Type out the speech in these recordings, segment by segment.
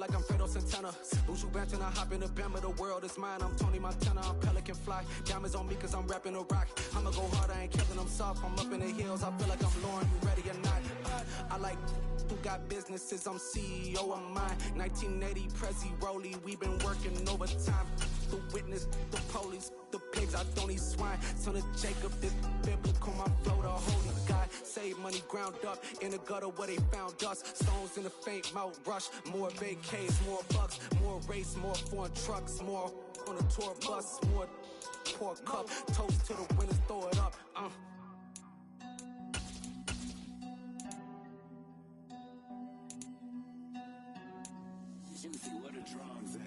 like I'm Fredo Santana. Buju Banton, I hop in the Bama, the world is mine. I'm Tony Montana, I'm Pelican Fly. Diamonds on me cause I'm rapping a rock. I'ma go hard, I ain't killing them soft. I'm up in the hills, I feel like I'm Lauren, you ready or not? I like who got businesses, I'm CEO of mine. 1980 Prezi Rolly, we been working overtime. The witness, the police, the pigs, I don't eat swine. Son of Jacob, this biblical, my flow, the holy God. Save money ground up in the gutter where they found us. Stones in the faint mouth rush. More vacays, more bucks, more race, more foreign trucks, more on a tour bus, more pour cup. Toast to the winners, throw it up. Juicy, where the drums at?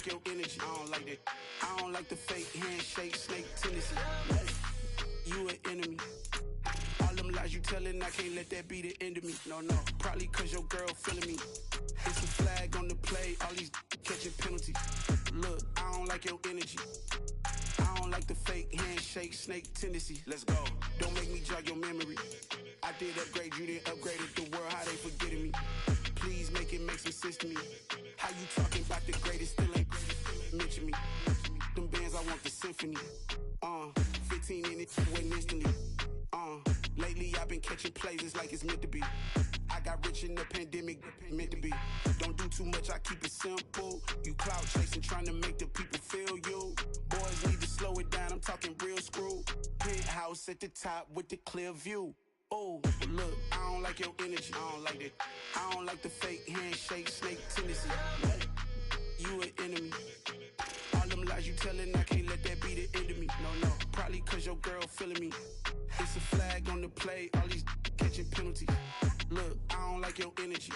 Your energy, I don't like that. I don't like the fake handshake, snake tendency. You an enemy. All them lies you telling, I can't let that be the end of me. No, probably cause your girl feeling me. It's a flag on the play, all these catching penalties. Look, I don't like your energy. I don't like the fake handshake, snake tendency. Let's go. Don't make me jog your memory. I did upgrade, you didn't upgrade it. The world, how they forgetting me. Please make it make some sense to me. How you talking about the greatest, still ain't mention me. Them bands, I want the symphony. 15 in it, went instantly. Lately I've been catching plays, it's like it's meant to be. I got rich in the pandemic, meant to be. Don't do too much, I keep it simple. You clout chasing, trying to make the people feel you. Boys need to slow it down, I'm talking real screw. Penthouse at the top with the clear view. Oh, look, I don't like your energy, I don't like that. I don't like the fake handshake, snake tendency. You an enemy. All them lies you telling, I can't let that be the end of me. No, probably cause your girl feeling me. It's a flag on the play, all these catching penalties. Look, I don't like your energy.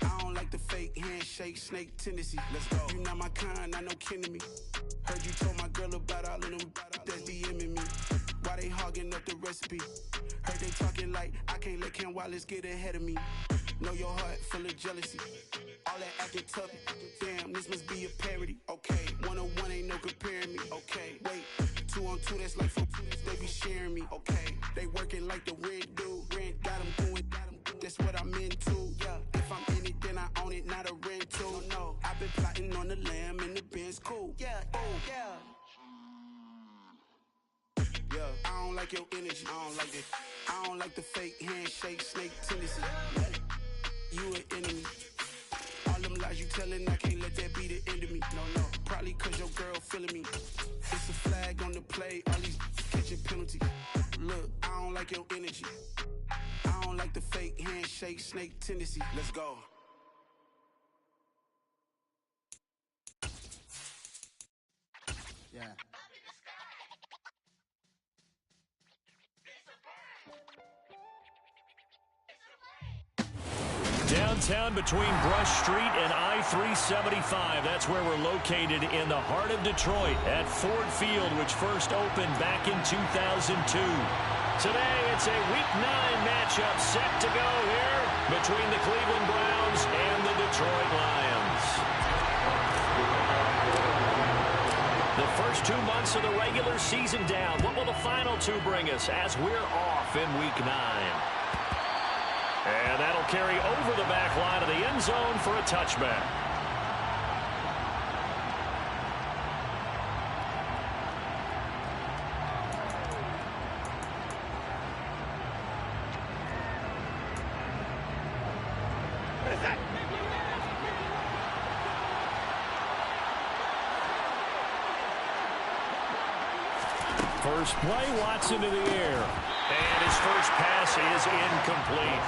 I don't like the fake handshake, snake tendency. Let's go. You not my kind, not no kin to me. Heard you told my girl about all of them that's DMing me. Why they hogging up the recipe? Heard they talking like I can't let Ken Wallace get ahead of me. Know your heart full of jealousy. All that acting tough. Damn, this must be a parody. Okay, 1-on-1 ain't no comparing me. Okay, wait, 2-on-2 that's like 4 they be sharing me. Okay, they working like the rent do. Rent got them doing. That's what I'm into. Yeah, if I'm in it, then I own it, not a rental. No, I've been plotting on the lamb and the Benz cool. Yeah, oh yeah. Yeah, I don't like your energy, I don't like that. I don't like the fake handshake, snake tendency. You an enemy. All them lies you telling, I can't let that be the end of me. No, probably cause your girl feeling me. It's a flag on the play, all these catching penalties. Look, I don't like your energy. I don't like the fake handshake, snake tendency. Let's go. Yeah. Downtown between Brush Street and I-375. That's where we're located in the heart of Detroit at Ford Field, which first opened back in 2002. Today, it's a Week 9 matchup set to go here between the Cleveland Browns and the Detroit Lions. The first 2 months of the regular season down. What will the final 2 bring us as we're off in Week 9? And that'll carry over the back line of the end zone for a touchback. First play, Watson to the air. And his first pass is incomplete.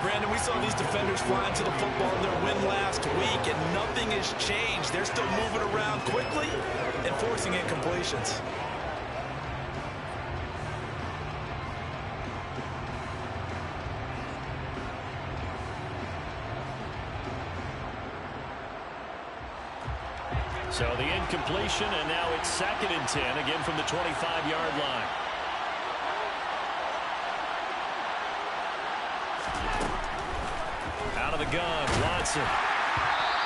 Brandon, we saw these defenders flying to the football in their win last week, and nothing has changed. They're still moving around quickly and forcing incompletions. So the incompletion, and now it's 2nd and 10, again from the 25-yard line. Out of the gun, Watson.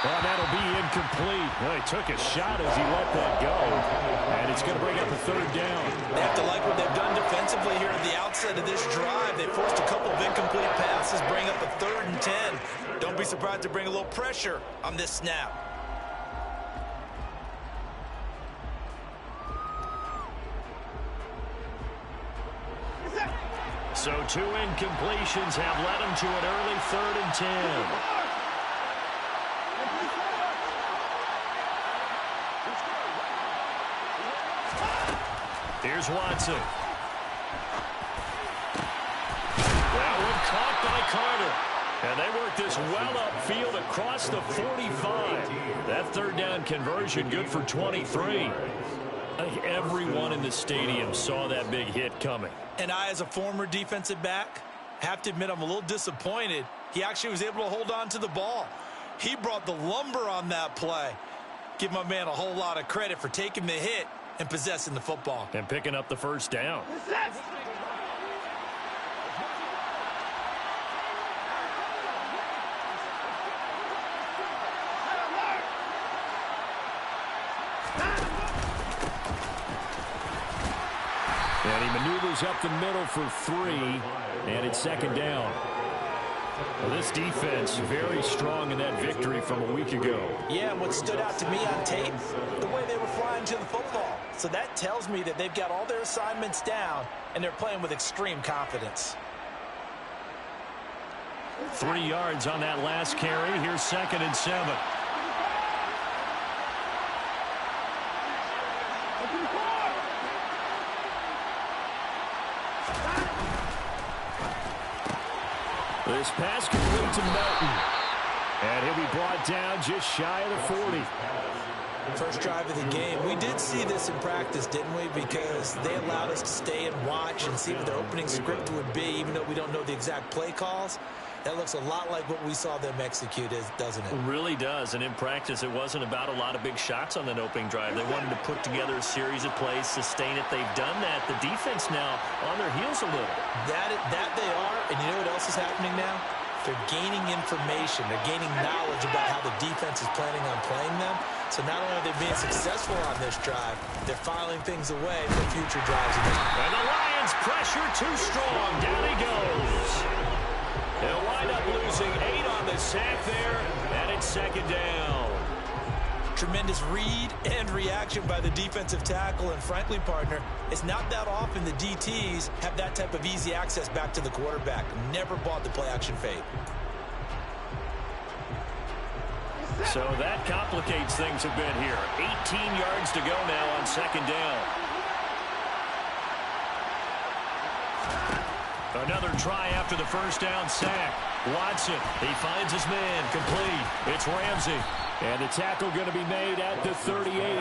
Well, that'll be incomplete. Well, he took a shot as he let that go. And it's going to bring up a 3rd down. They have to like what they've done defensively here at the outset of this drive. They forced a couple of incomplete passes, bring up a 3rd and 10. Don't be surprised to bring a little pressure on this snap. So 2 incompletions have led him to an early 3rd and 10. Here's Watson. That one caught by Carter. And they work this well upfield across the 45. That 3rd down conversion good for 23. I think everyone in the stadium saw that big hit coming. And I, as a former defensive back, have to admit I'm a little disappointed. He actually was able to hold on to the ball. He brought the lumber on that play. Give my man a whole lot of credit for taking the hit and possessing the football. And picking up the 1st down. And he maneuvers up the middle for 3, and it's 2nd down. Well, this defense very strong in that victory from a week ago. Yeah, and what stood out to me on tape, the way they were flying to the football. So that tells me that they've got all their assignments down, and they're playing with extreme confidence. 3 yards on that last carry. Here's 2nd and 7. This pass complete to Melton. And he'll be brought down just shy of the 40. First drive of the game. We did see this in practice, didn't we? Because they allowed us to stay and watch and see what their opening script would be, even though we don't know the exact play calls. That looks a lot like what we saw them execute, doesn't it? It really does. And in practice, it wasn't about a lot of big shots on that opening drive. They wanted to put together a series of plays, sustain it. They've done that. The defense now on their heels a little. That they are. And you know what else is happening now? They're gaining information. They're gaining knowledge about how the defense is planning on playing them. So not only are they being successful on this drive, they're filing things away for future drives. And the Lions pressure too strong. Down he goes. They'll wind up losing 8 on the sack there, and it's 2nd down. Tremendous read and reaction by the defensive tackle, and frankly, partner, it's not that often the DTs have that type of easy access back to the quarterback. Never bought the play-action fade. So that complicates things a bit here. 18 yards to go now on 2nd down. Another try after the 1st down sack. Watson, he finds his man, complete. It's Ramsey. And the tackle going to be made at the 38. I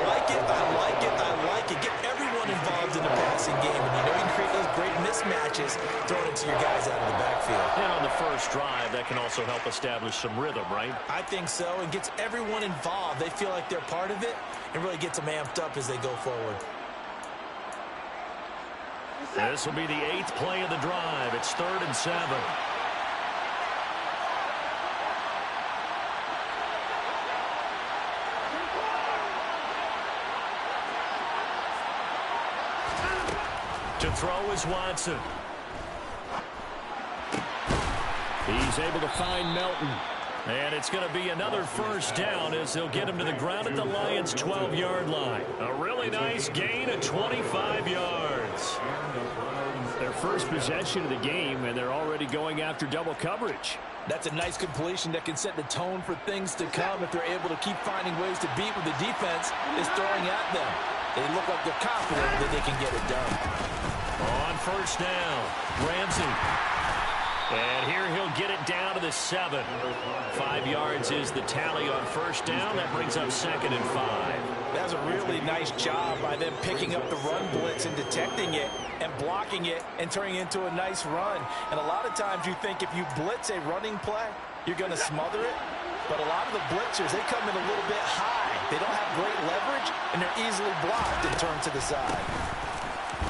like it, I like it, I like it. Get everyone involved in the passing game. And you know you can create those great mismatches throwing it to your guys out of the backfield. And on the first drive, that can also help establish some rhythm, right? I think so. And gets everyone involved. They feel like they're part of it and really gets them amped up as they go forward. This will be the 8th play of the drive. It's 3rd and 7. To throw is Watson. He's able to find Melton. And it's going to be another 1st down as they'll get him to the ground at the Lions' 12-yard line. A really nice gain of 25 yards. Their first possession of the game, and they're already going after double coverage. That's a nice completion that can set the tone for things to come if they're able to keep finding ways to beat what the defense is throwing at them. They look like they're confident that they can get it done. On 1st down, Ramsey. And here he'll get it down to the 7. 5 yards is the tally on 1st down. That brings up 2nd and 5. That's a really nice job by them picking up the run blitz and detecting it and blocking it and turning it into a nice run. And a lot of times you think if you blitz a running play, you're going to smother it. but a lot of the blitzers, they come in a little bit high. They don't have great leverage, and they're easily blocked and turned to the side.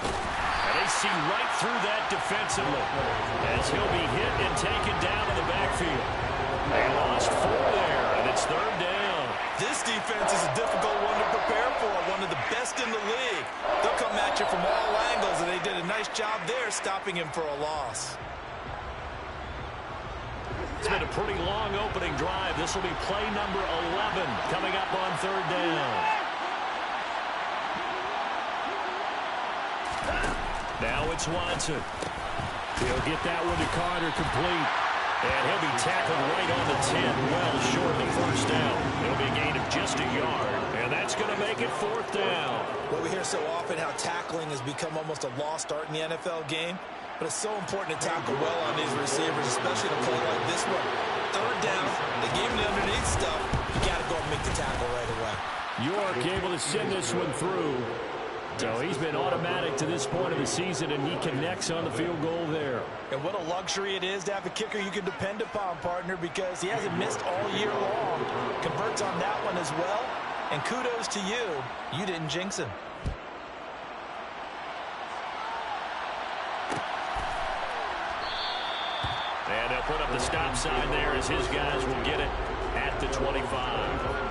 And they see right through that defensively as he'll be hit and taken down in the backfield. They lost 4 there, and it's 3rd down. This defense is a difficult one to prepare for, one of the best in the league. They'll come at you from all angles, and they did a nice job there stopping him for a loss. It's been a pretty long opening drive. This will be play number 11 coming up on 3rd down. Now it's Watson. He'll get that one to Carter complete. And he'll be tackled right on the 10, well short of the 1st down. It'll be a gain of just a yard, and that's going to make it 4th down. Well, we hear so often how tackling has become almost a lost art in the NFL game. But it's so important to tackle well on these receivers, especially in a play like this one. 3rd down, they gave him the underneath stuff. You got to go and make the tackle right away. York able to send this one through. So he's been automatic to this point of the season, and he connects on the field goal there. And what a luxury it is to have a kicker you can depend upon, partner, because he hasn't missed all year long. Converts on that one as well. And kudos to you. You didn't jinx him. And they'll put up the stop sign there as his guys will get it at the 25.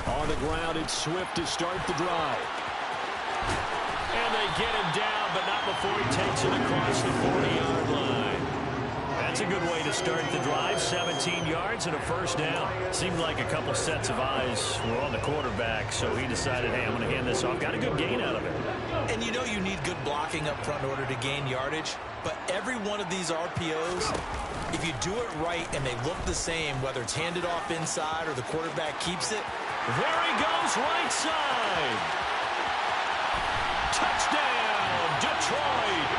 On the ground, it's Swift to start the drive. And they get him down, but not before he takes it across the 40-yard line. That's a good way to start the drive. 17 yards and a 1st down. Seemed like a couple sets of eyes were on the quarterback, so he decided, hey, I'm going to hand this off. Got a good gain out of it. And you know you need good blocking up front in order to gain yardage. But every one of these RPOs, if you do it right and they look the same, whether it's handed off inside or the quarterback keeps it. There he goes, right side. Touchdown, Detroit.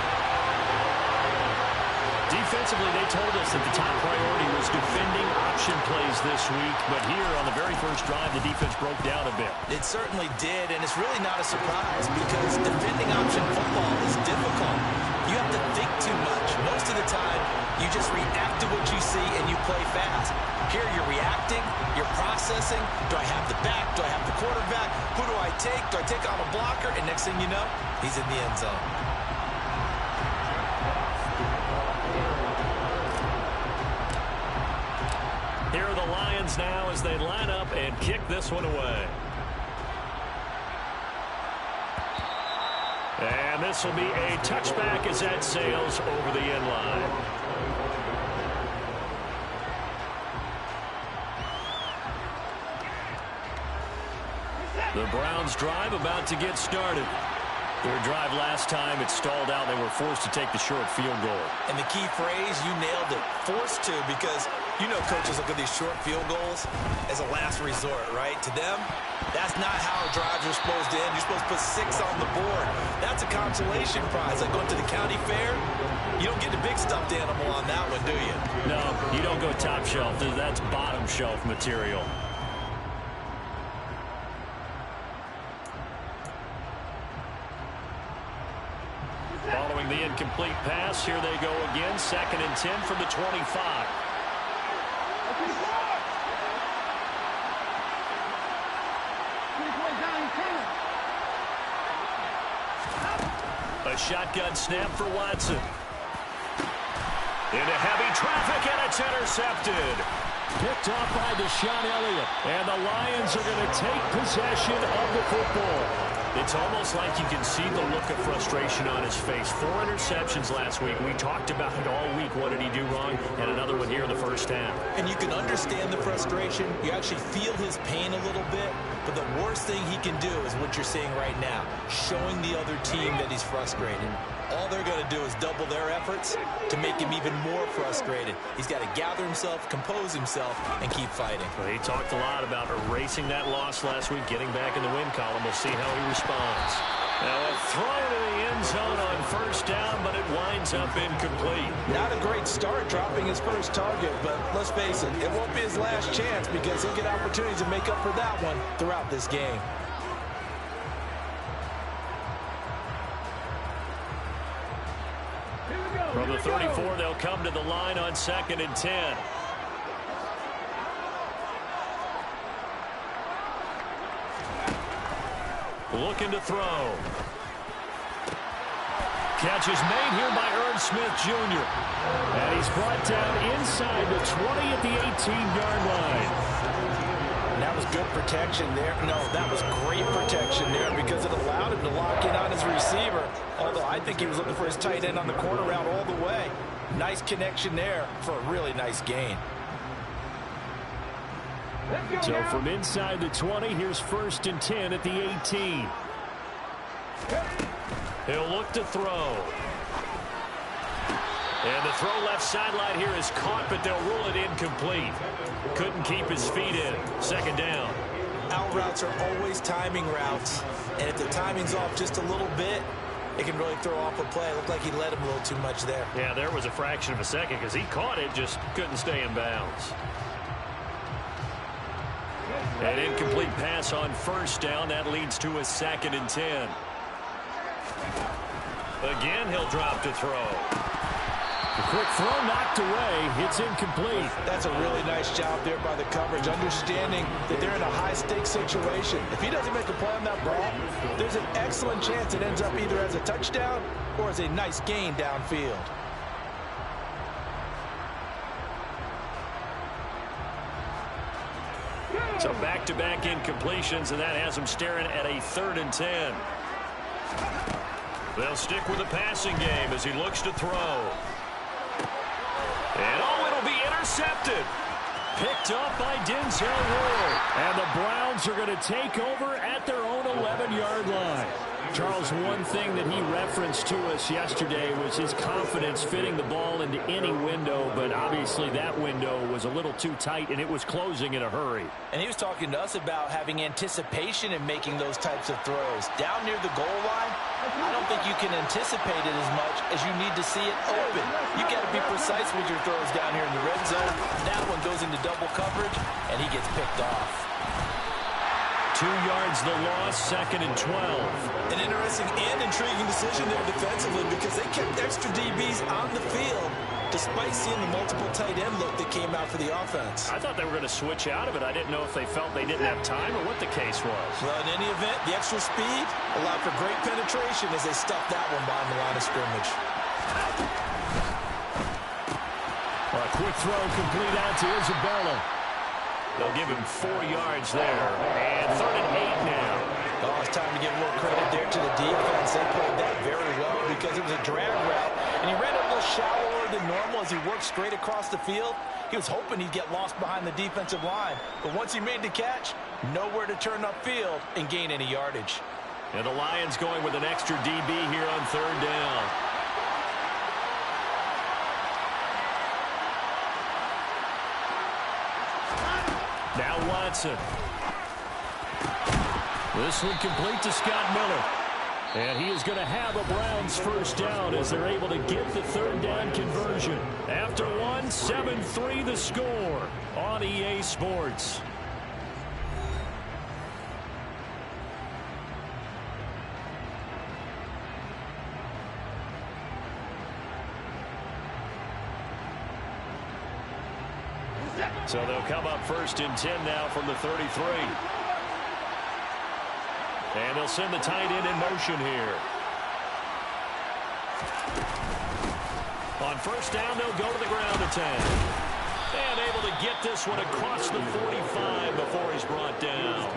Defensively, they told us that the top priority was defending option plays this week. But here on the very first drive, the defense broke down a bit. It certainly did, and it's really not a surprise because defending option football is difficult. You have to think too much. Most of the time, you just react to what you see and you play fast. Here you're reacting, you're processing. Do I have the back? Do I have the quarterback? Who do I take? Do I take on a blocker? And next thing you know, he's in the end zone. Here are the Lions now as they line up and kick this one away. And this will be a touchback as that sails over the end line. The Browns drive about to get started. Their drive last time, it stalled out. They were forced to take the short field goal. And the key phrase, you nailed it, forced to, because you know coaches look at these short field goals as a last resort, right? To them, that's not how drives are supposed to end. You're supposed to put 6 on the board. That's a consolation prize. Like going to the county fair, you don't get the big stuffed animal on that one, do you? No, you don't go top shelf. That's bottom shelf material. Following the incomplete pass, here they go again. 2nd and 10 from the 25. A shotgun snap for Watson. Into heavy traffic, and it's intercepted. Picked off by Deshaun Elliott. And the Lions are going to take possession of the football. It's almost like you can see the look of frustration on his face. 4 interceptions last week. We talked about it all week. What did he do wrong? And another one here in the first half. And you can understand the frustration. You actually feel his pain a little bit. But the worst thing he can do is what you're seeing right now, showing the other team that he's frustrated. All they're going to do is double their efforts to make him even more frustrated. He's got to gather himself, compose himself, and keep fighting. Well, he talked a lot about erasing that loss last week, getting back in the win column. We'll see how he responds. Now a throw to the end zone on first down, but it winds up incomplete. Not a great start dropping his first target, but let's face it, it won't be his last chance because he'll get opportunities to make up for that one throughout this game. From the 34, they'll come to the line on 2nd and 10. Looking to throw. Catch is made here by Irv Smith Jr. And he's brought down inside the 20 at the 18-yard line. That was good protection there. No, that was great protection there because it allowed him to lock in on his receiver. Although I think he was looking for his tight end on the corner route all the way. Nice connection there for a really nice gain. So from inside the 20, here's 1st and 10 at the 18. He'll look to throw. And the throw left sideline here is caught, but they'll rule it incomplete. Couldn't keep his feet in. 2nd down. Out routes are always timing routes. And if the timing's off just a little bit, it can really throw off a play. It looked like he led him a little too much there. Yeah, there was a fraction of a second because he caught it, just couldn't stay in bounds. An incomplete pass on 1st down. That leads to a 2nd and 10. Again, he'll drop to throw. The quick throw knocked away. It's incomplete. That's a really nice job there by the coverage, understanding that they're in a high-stakes situation. If he doesn't make a play on that ball, there's an excellent chance it ends up either as a touchdown or as a nice gain downfield. So back-to-back incompletions, and that has him staring at a 3rd and 10. They'll stick with the passing game as he looks to throw. And it'll be intercepted. Picked up by Denzel Ward. And the Browns are going to take over at their own 11-yard line. Charles, one thing that he referenced to us yesterday was his confidence fitting the ball into any window, but obviously that window was a little too tight, and it was closing in a hurry. And he was talking to us about having anticipation in making those types of throws. Down near the goal line, I don't think you can anticipate it as much as you need to see it open. You got to be precise with your throws down here in the red zone. That one goes into double coverage, and he gets picked off. 2 yards the loss, 2nd and 12. An interesting and intriguing decision there defensively because they kept extra DBs on the field despite seeing the multiple tight end look that came out for the offense. I thought they were going to switch out of it. I didn't know if they felt they didn't have time or what the case was. Well, in any event, the extra speed allowed for great penetration as they stuffed that one behind the line of scrimmage. A quick throw complete out to Isabella. They'll give him 4 yards there. And 3rd and 8 now. Oh, it's time to give a little credit there to the defense. They played that very well because it was a drag route. And he ran a little shallower than normal as he worked straight across the field. He was hoping he'd get lost behind the defensive line. But once he made the catch, nowhere to turn upfield and gain any yardage. And the Lions going with an extra DB here on 3rd down. Now Watson. This one complete to Scott Miller. And he is going to have a Browns 1st down as they're able to get the 3rd down conversion. After one, 7-3 the score on EA Sports. So they'll come up 1st and 10 now from the 33. And they'll send the tight end in motion here. On 1st down, they'll go to the ground attack. And able to get this one across the 45 before he's brought down.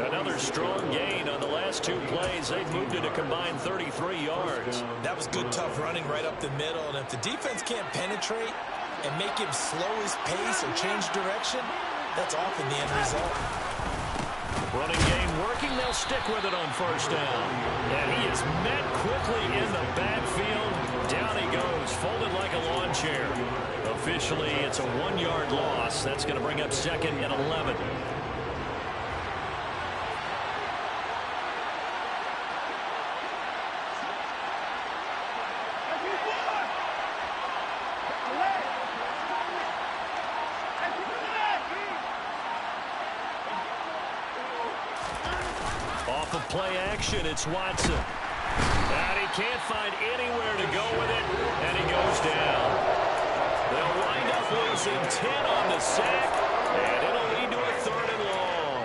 Another strong gain on the last 2 plays. They've moved it a combined 33 yards. That was good, tough running right up the middle. And if the defense can't penetrate and make him slow his pace or change direction, that's often the end result. Running game working. They'll stick with it on 1st down. And he is met quickly in the backfield. Down he goes, folded like a lawn chair. Officially, it's a 1-yard loss. That's going to bring up 2nd and 11. off of play action. It's Watson. And he can't find anywhere to go with it, and he goes down. They'll wind up losing 10 on the sack, and it'll lead to a 3rd and long.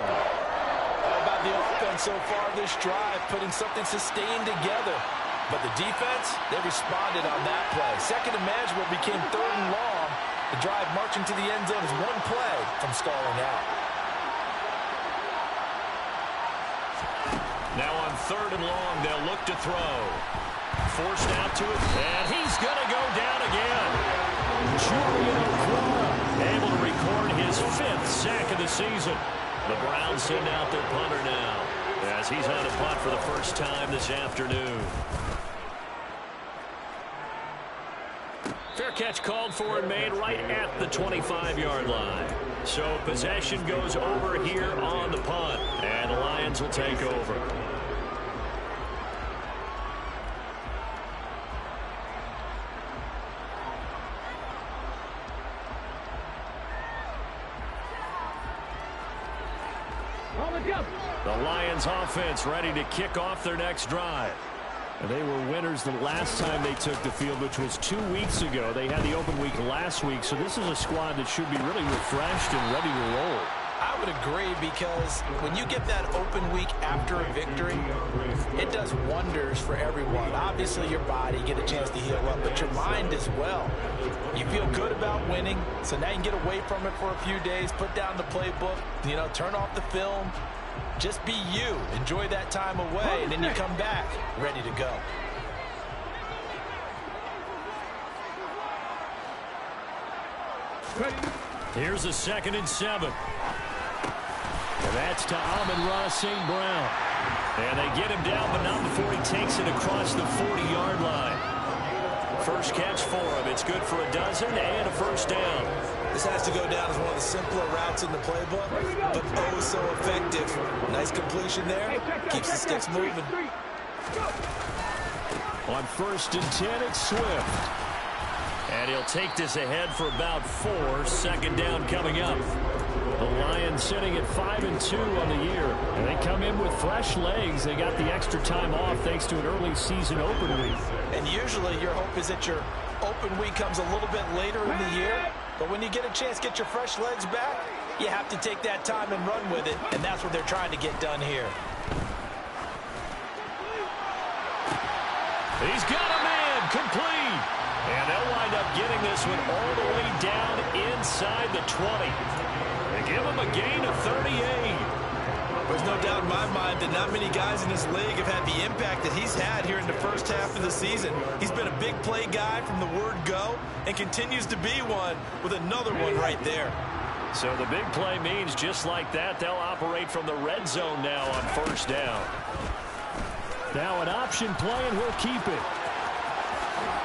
How about the offense so far this drive, putting something sustained together? But the defense, they responded on that play. Second and manageable became 3rd and long. The drive marching to the end zone is one play from stalling out. Now on 3rd and long, they'll look to throw. Forced out to it, and he's going to go down again. Julian Okwara able to record his 5th sack of the season. The Browns send out their punter now as he's on a punt for the first time this afternoon. Fair catch called for and made right at the 25-yard line. So possession goes over here on the punt, and the Lions will take over. The Lions offense ready to kick off their next drive. And they were winners the last time they took the field, which was 2 weeks ago. They had the open week last week, so this is a squad that should be really refreshed and ready to roll. I would agree, because when you get that open week after a victory, it does wonders for everyone. Obviously, your body, get a chance to heal up, but your mind as well. You feel good about winning, so now you can get away from it for a few days, put down the playbook, turn off the film. Just be you. Enjoy that time away, and then you come back ready to go. Here's a 2nd and 7. And that's to Amon-Ra St. Brown. And they get him down, but not before he takes it across the 40-yard line. First catch for him. It's good for a dozen and a first down. This has to go down as one of the simpler routes in the playbook, but oh so effective. Nice completion there. Keeps the sticks moving. On 1st and 10, it's Swift. And he'll take this ahead for about 4. 2nd down coming up. The Lions sitting at 5-2 on the year. And they come in with fresh legs. They got the extra time off thanks to an early season open week. And usually your hope is that your open week comes a little bit later in the year. But when you get a chance to get your fresh legs back, you have to take that time and run with it. And that's what they're trying to get done here. He's got a man complete. And they'll wind up getting this one all the way down inside the 20. They give him a gain of 38. There's no doubt in my mind that not many guys in this league have had the impact that he's had here in the first half of the season. He's been a big play guy from the word go and continues to be one with another one right there. So the big play means just like that, they'll operate from the red zone now on 1st down. Now an option play, and we'll keep it.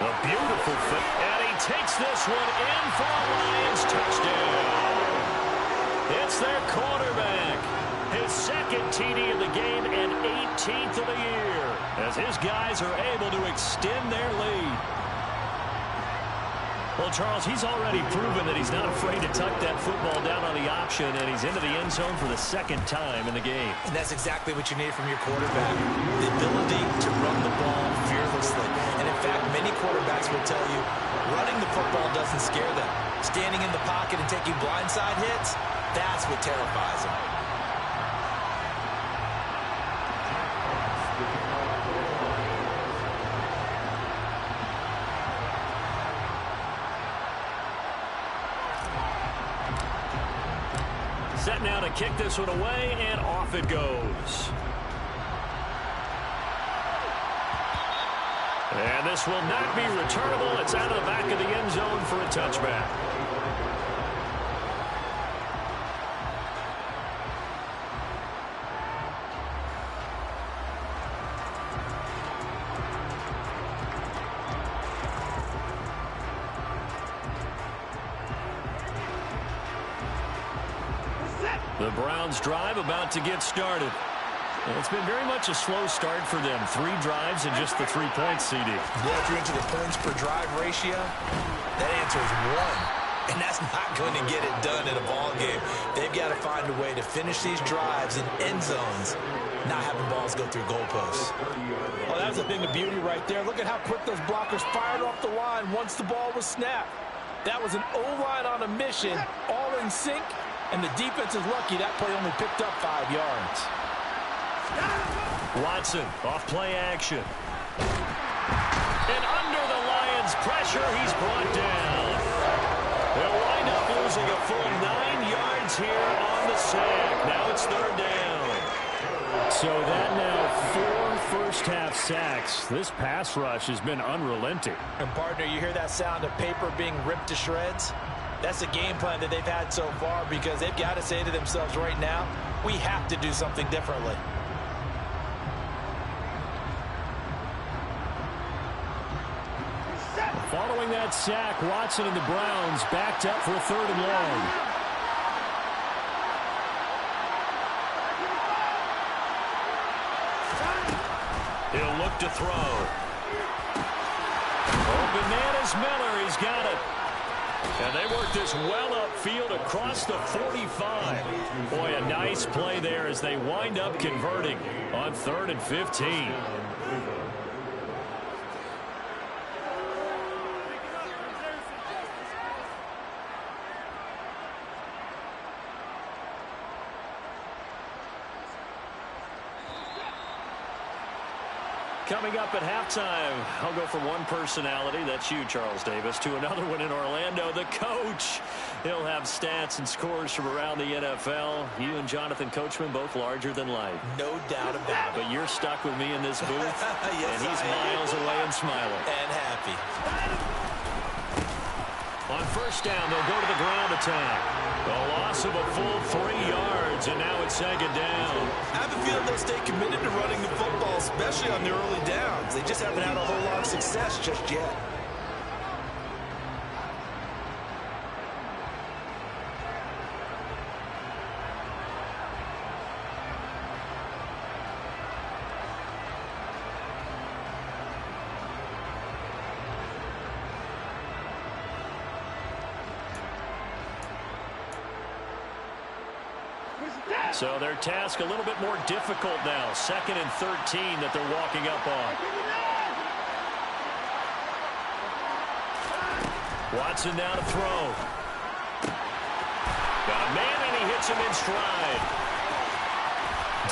A beautiful fit, and he takes this one in for a Lions touchdown. It's their quarterback. His 2nd TD of the game and 18th of the year, as his guys are able to extend their lead. Well, Charles, he's already proven that he's not afraid to tuck that football down on the option, and he's into the end zone for the 2nd time in the game. And that's exactly what you need from your quarterback, the ability to run the ball fearlessly. And in fact, many quarterbacks will tell you running the football doesn't scare them. Standing in the pocket and taking blindside hits, that's what terrifies them. Set now to kick this one away, and off it goes. And this will not be returnable. It's out of the back of the end zone for a touchback. The Browns drive about to get started. And it's been very much a slow start for them. 3 drives and just the 3 points, CD. Yeah, if you're into the points per drive ratio, that answer is 1. And that's not going to get it done in a ball game. They've got to find a way to finish these drives in end zones, not having balls go through goalposts. Well, that was a thing of beauty right there. Look at how quick those blockers fired off the line once the ball was snapped. That was an O-line on a mission, all in sync, and the defense is lucky that play only picked up 5 yards. Watson off play action. And under the Lions' pressure, he's brought down. They'll wind up losing a full 9 yards here on the sack. Now it's 3rd down. So that now 4 first-half sacks. This pass rush has been unrelenting. And, partner, you hear that sound of paper being ripped to shreds? That's the game plan that they've had so far because they've got to say to themselves right now, we have to do something differently. Following that sack, Watson and the Browns backed up for a 3rd and long. He'll look to throw. Oh, Bananas Miller, he's got it. And they work this well upfield across the 45. Boy, a nice play there as they wind up converting on 3rd and 15. Coming up at halftime, I'll go from one personality, that's you, Charles Davis, to another one in Orlando, the coach. He'll have stats and scores from around the NFL. You and Jonathan Coachman, both larger than life. No doubt about it. But you're stuck with me in this booth, yes, and he's miles away and smiling. And happy. On 1st down, they'll go to the ground attack. A loss of a full 3 yards, and now it's 2nd down. I have a feeling they'll stay committed to running the football, especially on the early downs. They just haven't had a whole lot of success just yet. So their task a little bit more difficult now. 2nd and 13 that they're walking up on. Watson now to throw. Got a man and he hits him in stride.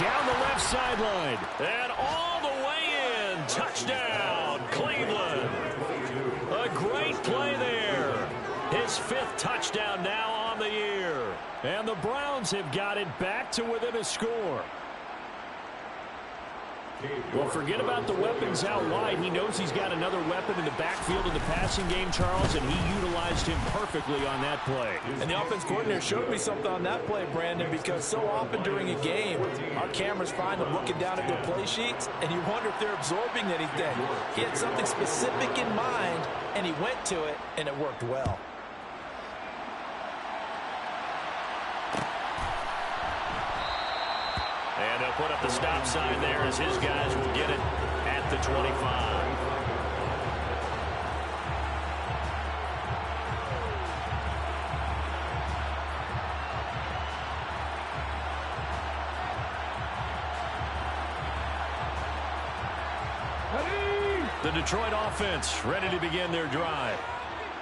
Down the left sideline. And all the way in. Touchdown, Cleveland. A great play there. His 5th touchdown now on the year. And the Browns have got it back to within a score. Well, forget about the weapons out wide. He knows he's got another weapon in the backfield in the passing game, Charles, and he utilized him perfectly on that play. And the offense coordinator showed me something on that play, Brandon, because so often during a game, our cameras find them looking down at their play sheets, and you wonder if they're absorbing anything. He had something specific in mind, and he went to it, and it worked well. And they'll put up the stop sign there as his guys will get it at the 25. The Detroit offense ready to begin their drive.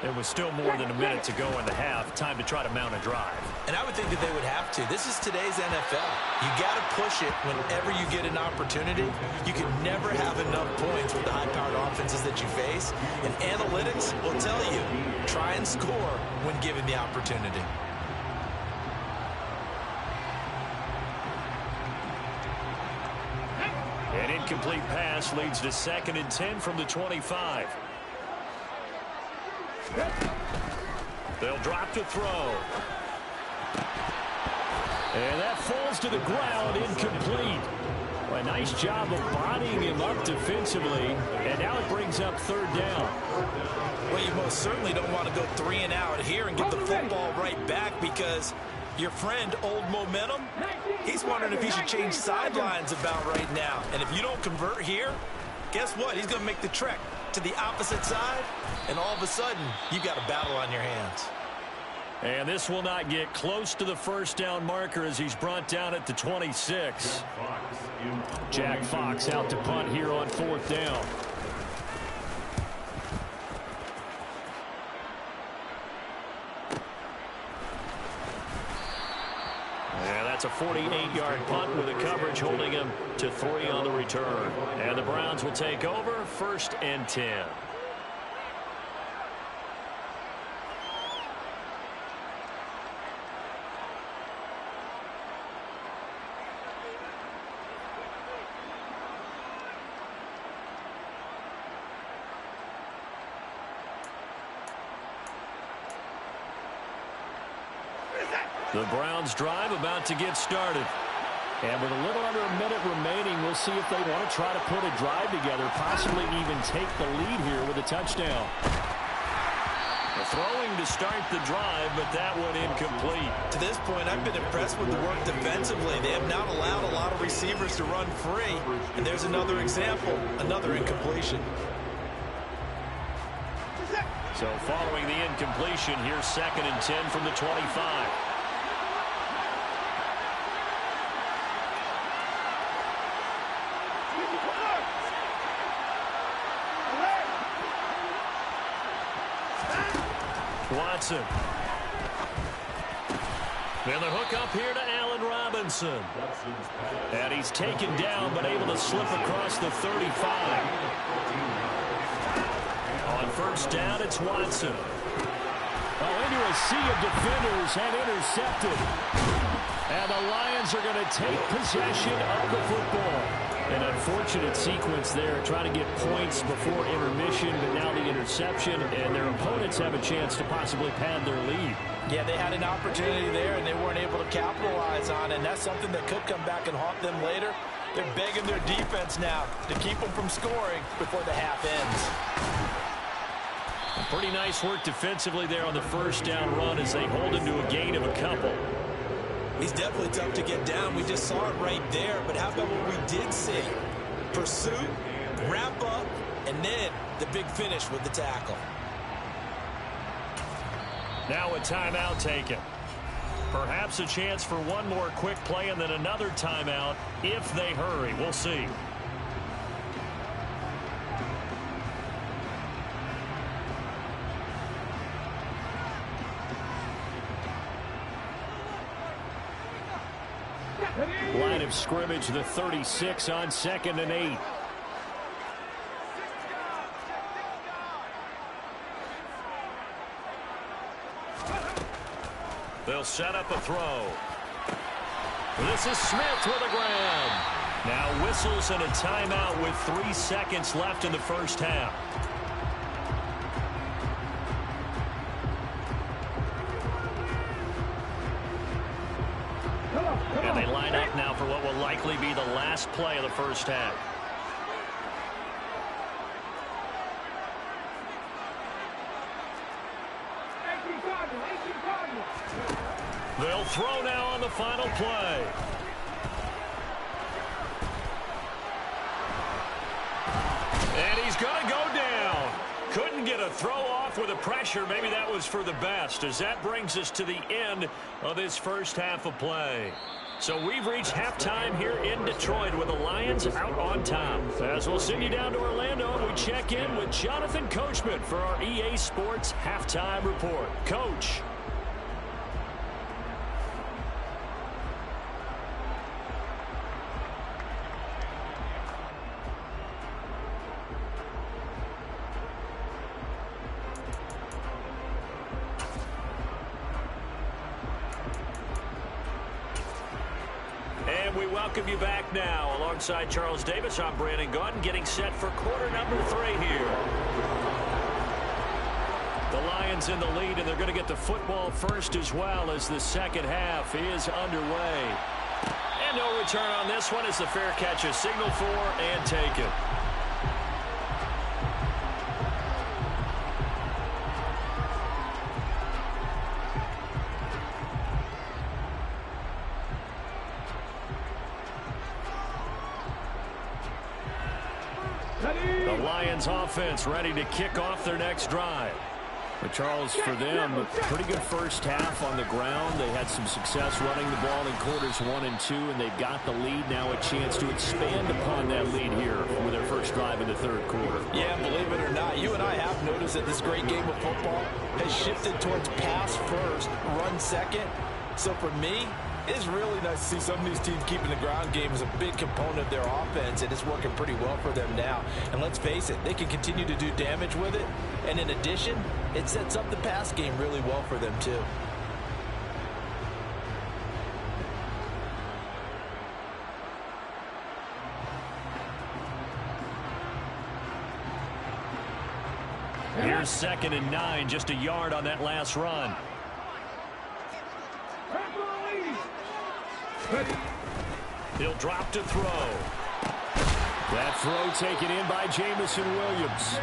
There was still more than a minute to go in the half. Time to try to mount a drive. And I would think that they would have to. This is today's NFL. You got to push it whenever you get an opportunity. You can never have enough points with the high-powered offenses that you face. And analytics will tell you, try and score when given the opportunity. An incomplete pass leads to 2nd and 10 from the 25. They'll drop to throw. And that falls to the ground, incomplete. Well, a nice job of bodying him up defensively. And now it brings up 3rd down. Well, you most certainly don't want to go 3 and out here and get the football right back because your friend, Old Momentum, he's wondering if he should change sidelines about right now. And if you don't convert here, guess what? He's going to make the trek to the opposite side, and all of a sudden, you've got a battle on your hands. And this will not get close to the first down marker as he's brought down at the 26. Jack Fox out to punt here on 4th down. And that's a 48-yard punt with a coverage holding him to 3 on the return. And the Browns will take over 1st and 10. The Browns drive about to get started. And with a little under a minute remaining, we'll see if they want to try to put a drive together, possibly even take the lead here with a touchdown. Throwing to start the drive, but that one incomplete. To this point, I've been impressed with the work defensively. They have not allowed a lot of receivers to run free. And there's another example, another incompletion. So following the incompletion, here's 2nd and 10 from the 25. Watson. And the hook up here to Allen Robinson. And he's taken down but able to slip across the 35. On 1st down, it's Watson. Into a sea of defenders and intercepted. And the Lions are going to take possession of the football. An unfortunate sequence there, trying to get points before intermission, but now the interception, and their opponents have a chance to possibly pad their lead. Yeah, they had an opportunity there, and they weren't able to capitalize on it, and that's something that could come back and haunt them later. They're begging their defense now to keep them from scoring before the half ends. Pretty nice work defensively there on the 1st down run as they hold him to a gain of a couple. He's definitely tough to get down. We just saw it right there. But how about what we did see? Pursuit, wrap up, and then the big finish with the tackle. Now a timeout taken. Perhaps a chance for one more quick play and then another timeout if they hurry. We'll see. Line of scrimmage, the 36 on 2nd and 8. They'll set up a throw. This is Smith with a grab. Now whistles and a timeout with 3 seconds left in the 1st half. And they line up now for what will likely be the last play of the 1st half. They'll throw now on the final play. And he's going to go down. Couldn't get a throw off with the pressure. Maybe that was for the best, as that brings us to the end of this 1st half of play. So we've reached halftime here in Detroit with the Lions out on top. As we'll send you down to Orlando, and we check in with Jonathan Coachman for our EA Sports Halftime Report. Coach. Welcome you back now. Alongside Charles Davis, I'm Brandon Gaudin, getting set for quarter number 3 here. The Lions in the lead, and they're going to get the football first as well as the 2nd half is underway. And no return on this one as the fair catch is signaled for and taken. The Lions offense ready to kick off their next drive. But Charles, for them, pretty good first half on the ground. They had some success running the ball in quarters 1 and 2, and they've got the lead now, a chance to expand upon that lead here with their first drive in the third quarter. Yeah, believe it or not, you and I have noticed that this great game of football has shifted towards pass first, run second. So for me, it's really nice to see some of these teams keeping the ground game as a big component of their offense, and it's working pretty well for them now. And let's face it, they can continue to do damage with it. And in addition, it sets up the pass game really well for them too. Here's 2nd and 9, just a yard on that last run. He'll drop to throw. That throw taken in by Jamison Williams.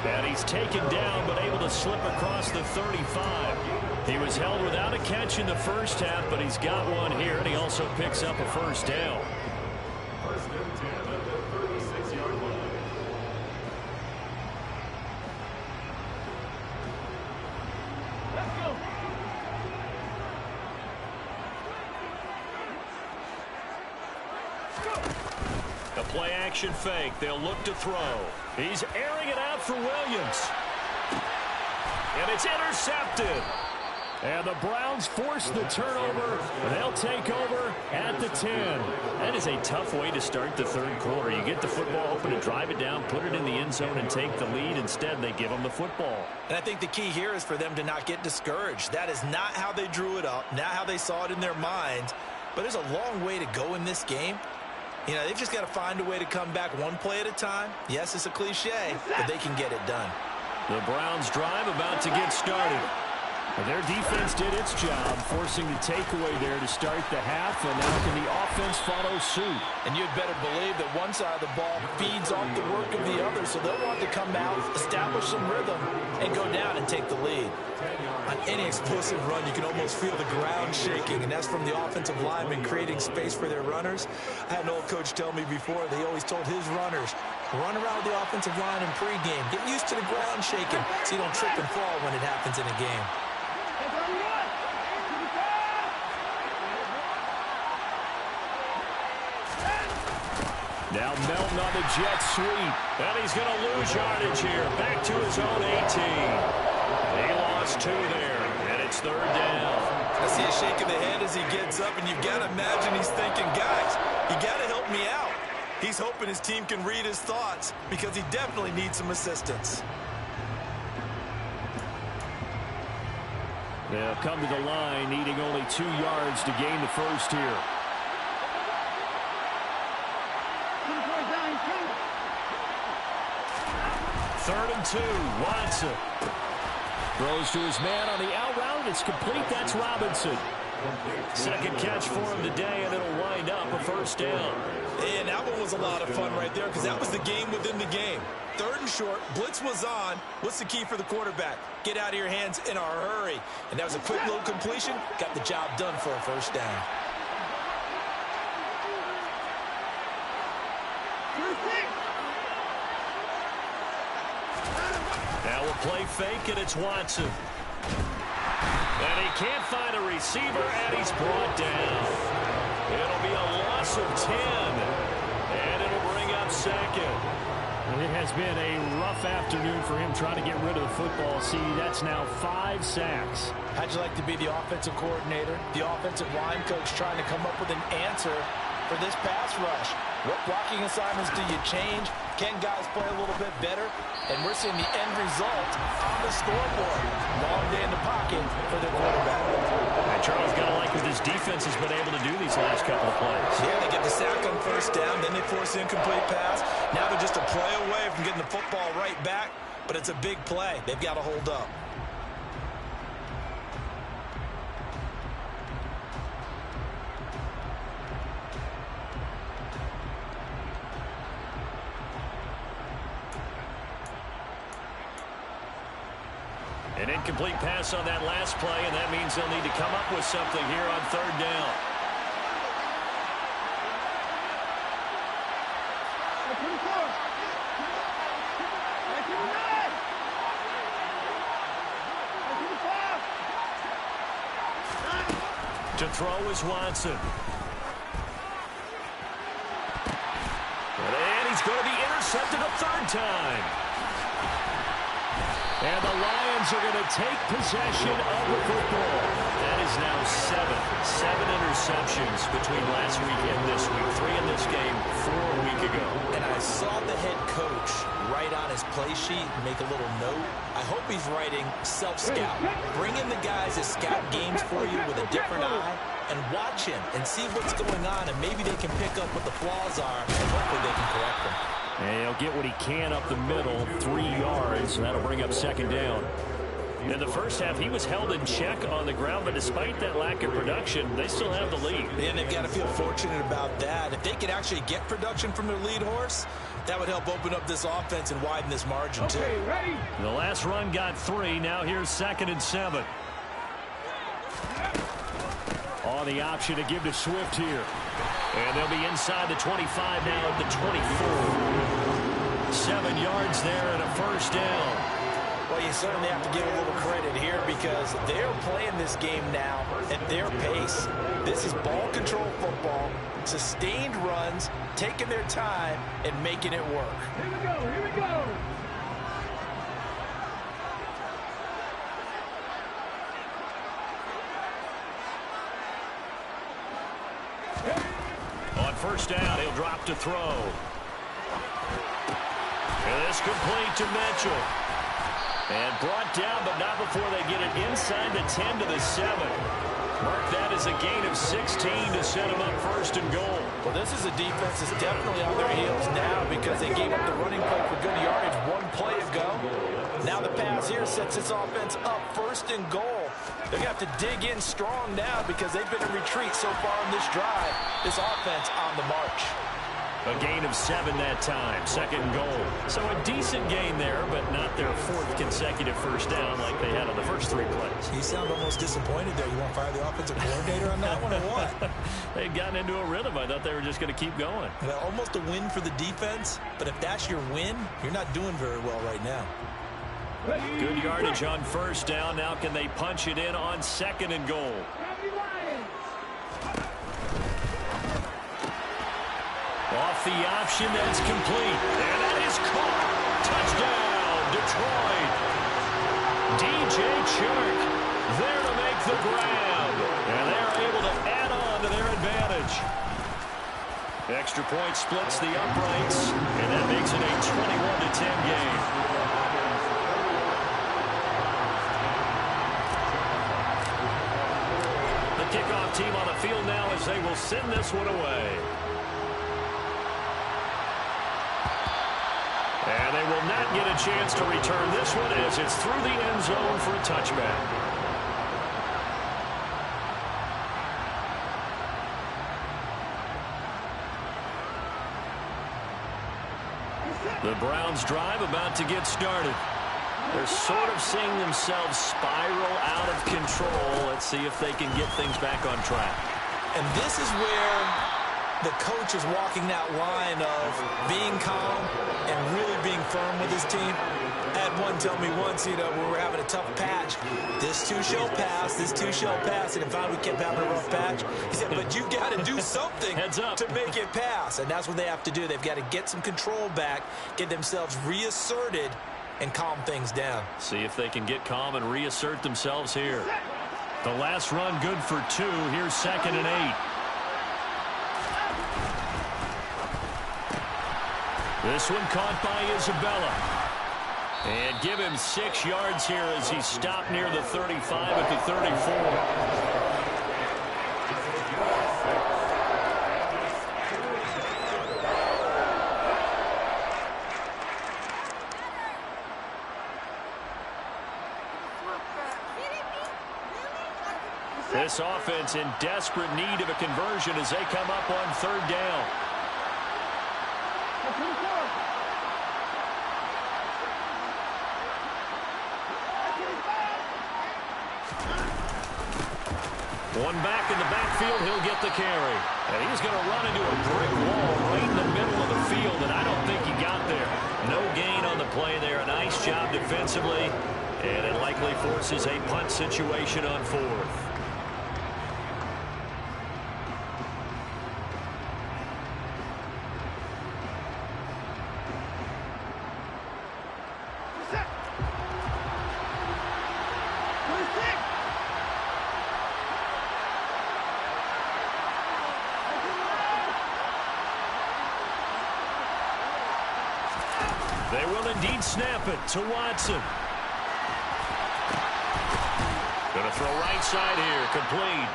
And he's taken down, but able to slip across the 35. He was held without a catch in the first half, but he's got one here, and he also picks up a first down. A play-action fake. They'll look to throw. He's airing it out for Williams. And it's intercepted. And the Browns force the turnover. They'll take over at the 10. That is a tough way to start the third quarter. You get the football open and drive it down, put it in the end zone, and take the lead. Instead, they give them the football. And I think the key here is for them to not get discouraged. That is not how they drew it up, not how they saw it in their minds. But there's a long way to go in this game. You know, they've just got to find a way to come back one play at a time. Yes, it's a cliche, but they can get it done. The Browns drive about to get started. Their defense did its job, forcing the takeaway there to start the half, and now can the offense follow suit? And you'd better believe that one side of the ball feeds off the work of the other, so they'll want to come out, establish some rhythm, and go down and take the lead. On any explosive run, you can almost feel the ground shaking, and that's from the offensive linemen creating space for their runners. I had an old coach tell me before, they always told his runners, run around the offensive line in pregame. Get used to the ground shaking so you don't trip and fall when it happens in a game. Now Melton on the jet sweep. And he's going to lose yardage here. Back to his own 18. He lost 2 there, and it's 3rd down. I see a shake of the head as he gets up, and you've got to imagine he's thinking, guys, you got to help me out. He's hoping his team can read his thoughts because he definitely needs some assistance. They'll come to the line, needing only 2 yards to gain the first here. Third and 2, Watson. Throws to his man on the out route. It's complete. That's Robinson. Second catch for him today, and it'll wind up a first down. And that one was a lot of fun right there because that was the game within the game. 3rd and short, blitz was on. What's the key for the quarterback? Get out of your hands in a hurry. And that was a quick little completion. Got the job done for a first down. Now we'll play fake, and it's Watson. And he can't find a receiver, and he's brought down. It'll be a loss of 10, and it'll bring up 2nd. Well, it has been a rough afternoon for him trying to get rid of the football. See, that's now 5 sacks. How'd you like to be the offensive coordinator, the offensive line coach trying to come up with an answer for this pass rush? What blocking assignments do you change? Can guys play a little bit better? And we're seeing the end result on the scoreboard. Long day in the pocket for the quarterback. And Charles got to like what this defense has been able to do these last couple of plays. Yeah, they get the sack on first down, then they force the incomplete pass. Now they're just a play away from getting the football right back, but it's a big play. They've got to hold up. An incomplete pass on that last play, and that means they'll need to come up with something here on 3rd down. To throw is Watson. And he's going to be intercepted a third time. And the Lions are going to take possession of the football. That is now seven interceptions between last week and this week. 3 in this game, 4 a week ago. And I saw the head coach write on his play sheet and make a little note. I hope he's writing self-scout. Bring in the guys that scout games for you with a different eye and watch him and see what's going on, and maybe they can pick up what the flaws are, and hopefully they can correct them. And he'll get what he can up the middle, 3 yards. That'll bring up second down. In the first half, he was held in check on the ground, but despite that lack of production, they still have the lead. And they've got to feel fortunate about that. If they could actually get production from their lead horse, that would help open up this offense and widen this margin, too. Ready? The last run got 3. Now here's 2nd and 7. On the option to give to Swift here. And they'll be inside the 25 now at the 24. 7 yards there and a first down. Well, you certainly have to give a little credit here because they're playing this game now at their pace. This is ball control football, sustained runs, taking their time, and making it work. Here we go, here we go. On first down, he'll drop to throw. And this complete to Mitchell. And brought down, but not before they get it inside the 10 to the 7. Mark that as a gain of 16 to set them up 1st and goal. Well, this is a defense that's definitely on their heels now because they gave up the running play for good yardage 1 play ago. Now the pass here sets this offense up 1st and goal. They're going to have to dig in strong now because they've been in retreat so far in this drive. This offense on the march. A gain of 7 that time, 2nd and goal. So a decent gain there, but not their 4th consecutive first down like they had on the first 3 plays. You sound almost disappointed there. You want to fire the offensive coordinator on that one or what? They'd gotten into a rhythm. I thought they were just going to keep going. Well, almost a win for the defense, but if that's your win, you're not doing very well right now. Good yardage on first down. Now can they punch it in on 2nd and goal? Off the option, that's complete. And that is caught. Touchdown, Detroit. DJ Chark there to make the grab. And they're able to add on to their advantage. Extra point splits the uprights, and that makes it a 21-10 game. The kickoff team on the field now as they will send this one away. And they will not get a chance to return this one as it's through the end zone for a touchback. The Browns drive about to get started. They're sort of seeing themselves spiral out of control. Let's see if they can get things back on track. And this is where the coach is walking that line of being calm and really being firm with his team. I had one tell me once, you know, when we were having a tough patch, this too shall pass, this too shall pass, and if we kept having a rough patch, he said, but you got to do something to make it pass, and that's what they have to do. They've got to get some control back, get themselves reasserted, and calm things down. See if they can get calm and reassert themselves here. The last run good for 2. Here's 2nd and 8. This one caught by Isabella. And give him 6 yards here as he stopped near the 35 at the 34. This offense in desperate need of a conversion as they come up on 3rd down. One back in the backfield, he'll get the carry. And he's going to run into a brick wall right in the middle of the field, and I don't think he got there. No gain on the play there. A nice job defensively, and it likely forces a punt situation on 4th. They will indeed snap it to Watson. Going to throw right side here, complete.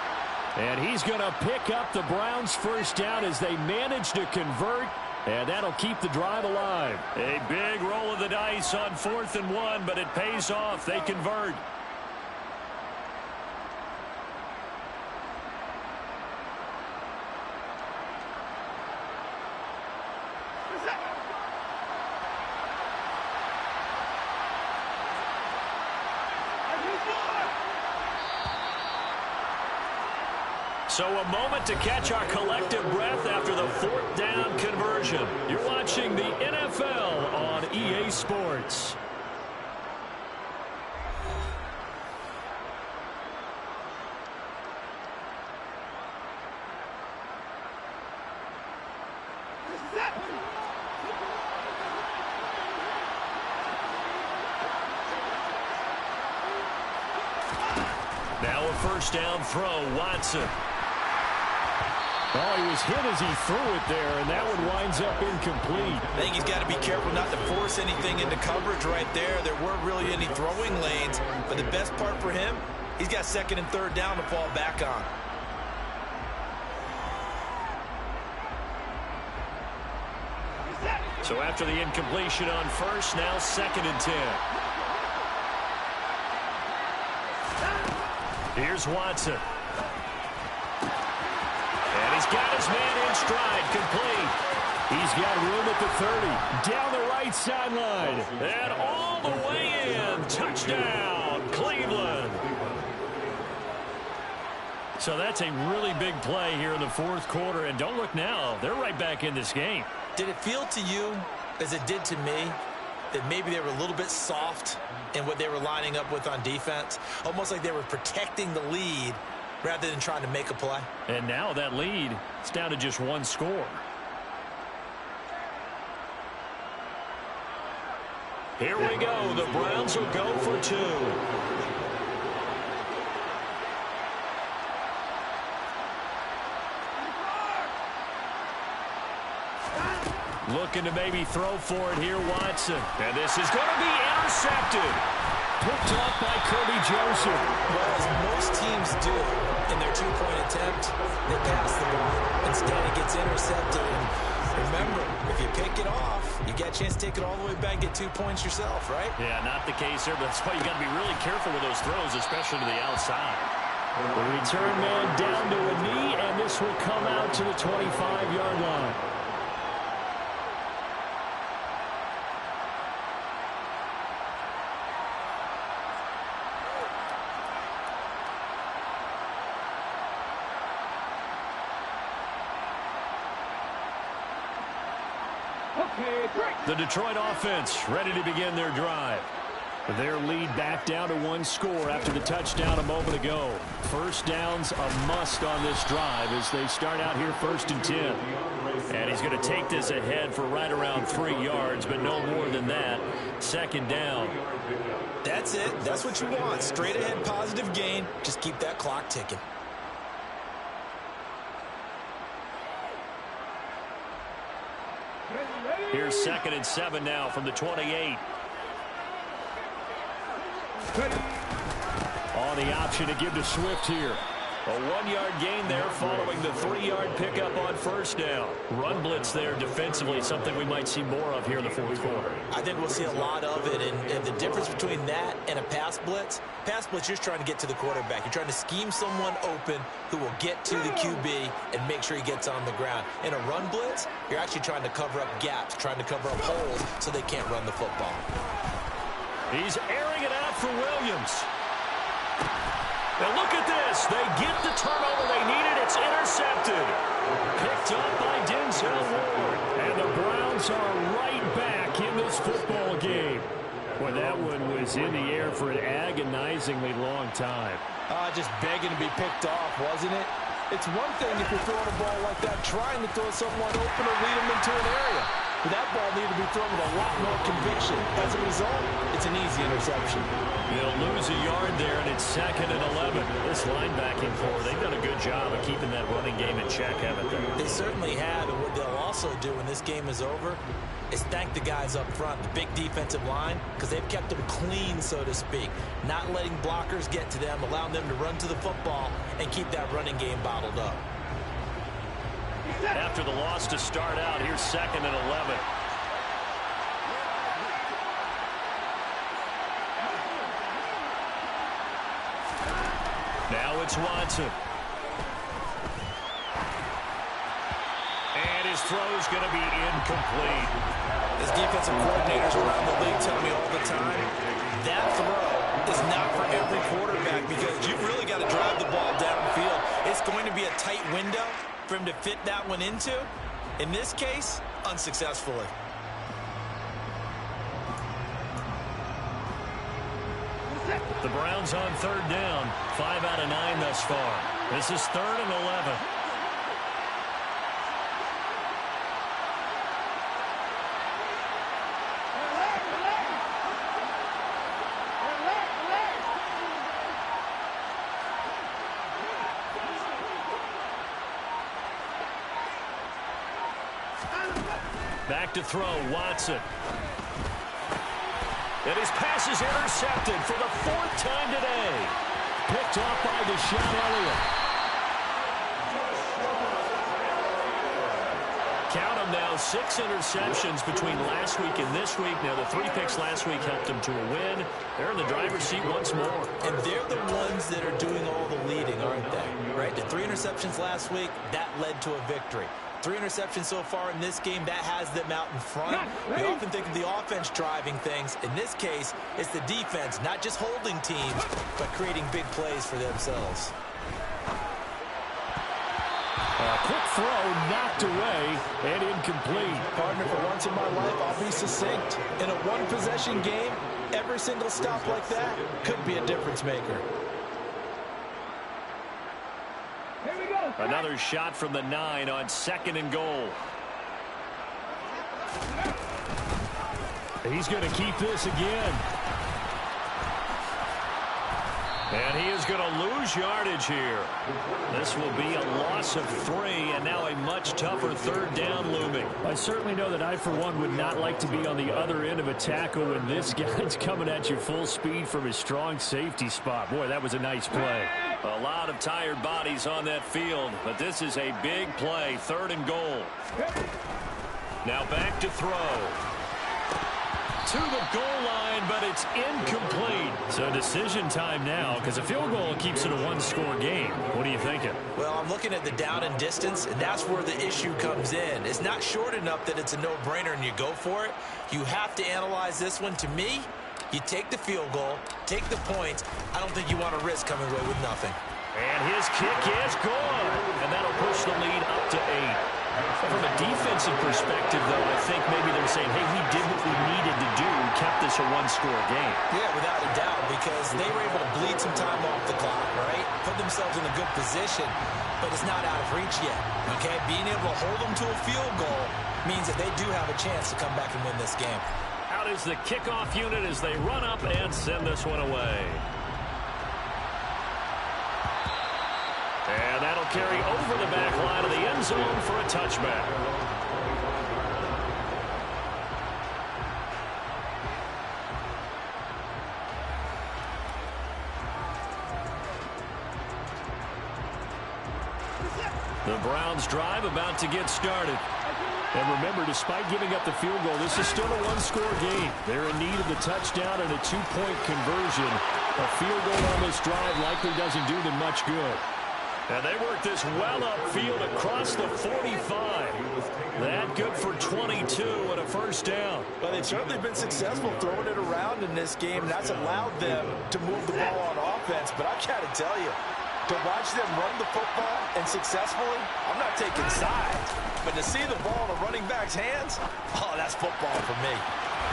And he's going to pick up the Browns' first down as they manage to convert, and that'll keep the drive alive. A big roll of the dice on 4th and 1, but it pays off. They convert. So a moment to catch our collective breath after the 4th down conversion. You're watching the NFL on EA Sports. Now a first down throw, Watson. Oh, he was hit as he threw it there, and that one winds up incomplete. I think he's got to be careful not to force anything into coverage right there. There weren't really any throwing lanes, but the best part for him, he's got 2nd and 3rd down to fall back on. So after the incompletion on first, now 2nd and 10. Here's Watson. And he's got his man in stride, complete. He's got room at the 30, down the right sideline. And all the way in. Touchdown, Cleveland. So that's a really big play here in the 4th quarter. And don't look now, they're right back in this game. Did it feel to you, as it did to me, that maybe they were a little bit soft in what they were lining up with on defense? Almost like they were protecting the lead rather than trying to make a play. And now that lead is down to just 1 score. Here we go. The Browns will go for 2. Looking to maybe throw for it here, Watson. And this is going to be intercepted. Picked off by Kirby Joseph. Well, as most teams do in their 2-point attempt, they pass the ball. Instead, it gets intercepted. And remember, if you pick it off, you get a chance to take it all the way back and get 2 points yourself, right? Yeah, not the case here, but that's why you got to be really careful with those throws, especially to the outside. The return man down to a knee, and this will come out to the 25-yard line. The Detroit offense ready to begin their drive. Their lead back down to 1 score after the touchdown a moment ago. First down's a must on this drive as they start out here 1st and 10. And he's going to take this ahead for right around 3 yards, but no more than that. 2nd down. That's it. That's what you want. Straight ahead positive gain. Just keep that clock ticking. Here's 2nd and 7 now from the 28. On the option to give to Swift here. A 1-yard gain there following the 3-yard pickup on first down. Run blitz there defensively, something we might see more of here in the 4th quarter. I think we'll see a lot of it, and the difference between that and a pass blitz, you're just trying to get to the quarterback. You're trying to scheme someone open who will get to the QB and make sure he gets on the ground. In a run blitz, you're actually trying to cover up gaps, trying to cover up holes so they can't run the football. He's airing it out for Williams. Now look at this. They get the turnover they needed. It's intercepted. Picked up by Denzel Ward. And the Browns are right back in this football game. Boy, that one was in the air for an agonizingly long time. Just begging to be picked off, wasn't it? It's one thing if you're throwing a ball like that, trying to throw someone open or lead them into an area. but that ball needed to be thrown with a lot more conviction. As a result, it's an easy interception. They'll lose a yard there, and it's 2nd and 11. This linebacking core, they've done a good job of keeping that running game in check, haven't they? They certainly have, and what they'll also do when this game is over is thank the guys up front, the big defensive line, because they've kept them clean, so to speak, not letting blockers get to them, allowing them to run to the football and keep that running game bottled up. After the loss to start out, here's 2nd and 11. Now it's Watson. And his throw's going to be incomplete. As defensive coordinators around the league tell me all the time, that throw is not for every quarterback because you've really got to drive the ball downfield. It's going to be a tight window for him to fit that one into. In this case, unsuccessfully. The Browns on 3rd down. 5 out of 9 thus far. This is 3rd and 11. Back to throw, Watson. And his pass is intercepted for the 4th time today. Picked off by Deshaun Elliott. Count them now, 6 interceptions between last week and this week. Now, the 3 picks last week helped them to a win. They're in the driver's seat once more. And they're the ones that are doing all the leading, aren't they? Right? The 3 interceptions last week, that led to a victory. 3 interceptions so far in this game, that has them out in front. We often think of the offense driving things. In this case, it's the defense, not just holding teams, but creating big plays for themselves. A quick throw knocked away and incomplete. Partner, for once in my life, I'll be succinct. In a one-possession game, every single stop like that could be a difference maker. Another shot from the 9 on 2nd and goal. He's going to keep this again. And he is going to lose yardage here. This will be a loss of 3, and now a much tougher 3rd down looming. I certainly know that I, for one, would not like to be on the other end of a tackle when this guy's coming at you full speed from his strong safety spot. Boy, that was a nice play. A lot of tired bodies on that field, but this is a big play, 3rd and goal. Now back to throw. To the goal line, but it's incomplete. So decision time now, because a field goal keeps it a one-score game. What are you thinking? Well, I'm looking at the down and distance, and that's where the issue comes in. It's not short enough that it's a no-brainer and you go for it. You have to analyze this one. To me, you take the field goal, take the points. I don't think you want to risk coming away with nothing. And his kick is good. And that'll push the lead up to 8. From a defensive perspective, though, I think maybe they're saying, hey, we did what we needed to do, kept this a one-score game. Yeah, without a doubt, because they were able to bleed some time off the clock, right? Put themselves in a good position, but it's not out of reach yet, okay? Being able to hold them to a field goal means that they do have a chance to come back and win this game. Out is the kickoff unit as they run up and send this one away. And that'll carry over the back line of the end zone for a touchback. The Browns drive about to get started. And remember, despite giving up the field goal, this is still a one-score game. They're in need of the touchdown and a 2-point conversion. A field goal on this drive likely doesn't do them much good. And they work this well upfield across the 45. That good for 22 and a 1st down. But they've certainly been successful throwing it around in this game. That's allowed them to move the ball on offense. But I've got to tell you, to watch them run the football and successfully, I'm not taking sides. But to see the ball in a running back's hands, oh, that's football for me.